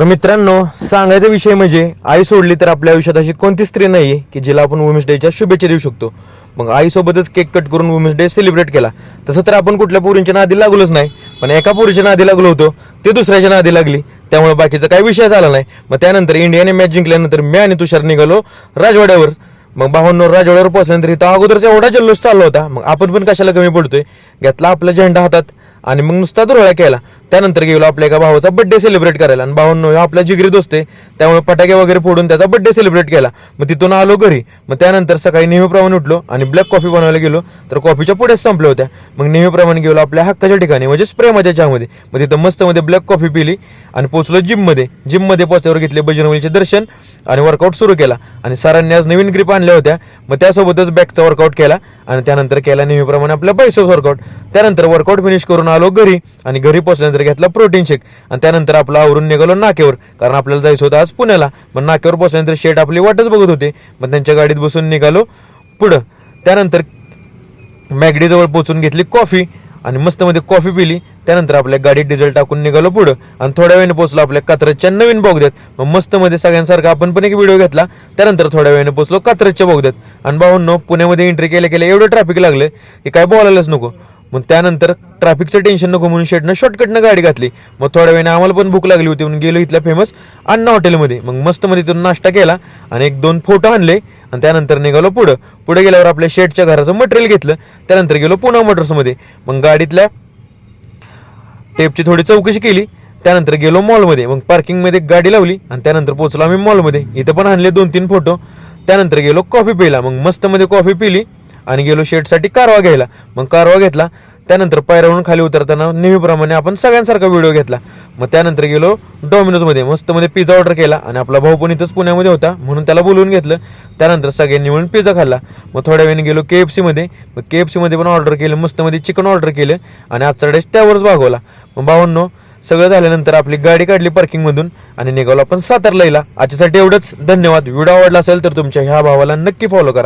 तर मित्रांनो, सांगायचा विषय म्हणजे आई सोडली तर आपल्या आयुष्यात अशी कोणती स्त्री नाही की जिला आपण वुमेन्स डेच्या शुभेच्छा देऊ शकतो. मग आईसोबतच केक कट करून वुमेन्स डे सेलिब्रेट केला. तसं तर आपण कुठल्या पोरींच्या नादी लागलोच नाही, पण एका पोरीच्या नादी लागलो होतो, ते दुसऱ्याच्या नादी लागली, त्यामुळे बाकीचा काही विषय झाला नाही. मग त्यानंतर इंडियाने मॅच जिंकल्यानंतर मी आणि तुषार निघालो राजवाड्यावर. मग भावांनो, राजवाड्यावर पोहोचल्यानंतर इथं अगोदरचा एवढा जल्लोष चालला होता, मग आपण पण कशाला कमी पडतोय. घेतला आपला झेंडा हातात आणि मग नुसता दुरळा केला. त्यानंतर गेलो आपल्या एका भावाचा बड्डे सेलिब्रेट करायला, आणि भावांनो आपला जिगरी दोस्त आहे, त्यामुळे फटाके वगैरे फोडून त्याचा बड्डे सेलिब्रेट केला. मग तिथून आलो घरी. मग त्यानंतर सकाळी नेहमीप्रमाणे उठलो आणि ब्लॅक कॉफी बनवायला गेलो, तर कॉफीच्या पुढेच संपल्या होत्या. मग नेहमीप्रमाणे गेलो आपल्या हक्काच्या ठिकाणी म्हणजे स्प्रेमध्ये चहामध्ये. मग तिथं मस्त मध्ये ब्लॅक कॉफी पिली आणि पोचलो जिममध्ये. जिममध्ये पोचल्यावर घेतले बजरंगबलीचे दर्शन आणि वर्कआउट सुरू केला. आणि सरांनी आज नवीन ग्रिप आणल्या होत्या, मग त्यासोबतच बॅकचा वर्कआउट केला आणि त्यानंतर केला नेहमीप्रमाणे आपला बायसेप्स वर्कआउट. त्यानंतर वर्कआउट फिनिश करून आलो घरी आणि घरी पोचल्यानंतर घेतला प्रोटीन शेक आणि त्यानंतर आपलं आवरून निघालो नाक्यावर, कारण आपल्याला जायचं होतं आज पुण्याला. मग नाक्यावर पोचल्यानंतर शेट आपली वाटच बघत होते, मग त्यांच्या गाडीत बसून निघालो पुढं. त्यानंतर मॅगडीजवळ पोचून घेतली कॉफी आणि मस्त मध्ये कॉफी पिली. त्यानंतर आपल्या गाडीत डिझेल टाकून निघालो पुढं आणि थोड्या वेळाने पोचलो आपल्या कात्रजच्या नवीन बोगद्यात. मग मस्त मध्ये सगळ्यांसारखा आपण पण एक व्हिडिओ घेतला. त्यानंतर थोड्या वेळाने पोचलो कात्रजच्या बोगद्यात. आणि भावांनो, पुण्यामध्ये एंट्री केल्या केल्या एवढं ट्रॅफिक लागलं की काय बोलायलाच नको. मग त्यानंतर ट्रॅफिकचं टेन्शन नको म्हणून शेटनं शॉर्टकटनं गाडी घातली. मग थोड्या वेळाने आम्हाला पण भूक लागली होती म्हणून गेलो इथल्या फेमस अण्णा हॉटेलमध्ये. मग मस्त मध्ये तिथून नाश्ता केला आणि एक दोन फोटो आणले आणि त्यानंतर निघालो पुढं. पुढे गेल्यावर आपल्या शेटच्या घराचं मटेरियल घेतलं. त्यानंतर गेलो पुणा मोटर्समध्ये. मग गाडीतल्या टेपची थोडी चौकशी केली. त्यानंतर गेलो मॉलमध्ये. मग पार्किंगमध्ये गाडी लावली आणि त्यानंतर पोहोचलो आम्ही मॉलमध्ये. इथं पण आणले 2-3 फोटो. त्यानंतर गेलो कॉफी प्यायला. मग मस्त मध्ये कॉफी पिली आणि गेलो शेटसाठी कारवा घ्यायला. मग कारवा घेतला. त्यानंतर पायऱ्यावरून खाली उतरताना नेहमीप्रमाणे आपण सगळ्यांसारखा व्हिडिओ घेतला. मग त्यानंतर गेलो डॉमिनोजमध्ये. मस्त मध्ये पिझ्झा ऑर्डर केला आणि आपला भाऊ पण इथंच पुण्यामध्ये होता म्हणून त्याला बोलवून घेतलं. त्यानंतर सगळ्यांनी मिळून पिझ्झा खाल्ला. मग थोड्या वेळाने गेलो KFC मध्ये. मग KFC मध्ये पण ऑर्डर केलं, मस्त मध्ये चिकन ऑर्डर केलं आणि आजचा डेस त्यावरच भागवला. मग भावांनो, सगळं झाल्यानंतर आपली गाडी काढली पार्किंगमधून आणि निघालो आपण सातारला. आजच्यासाठी एवढंच. धन्यवाद. व्हिडिओ आवडला असेल तर तुमच्या ह्या भावाला नक्की फॉलो करा.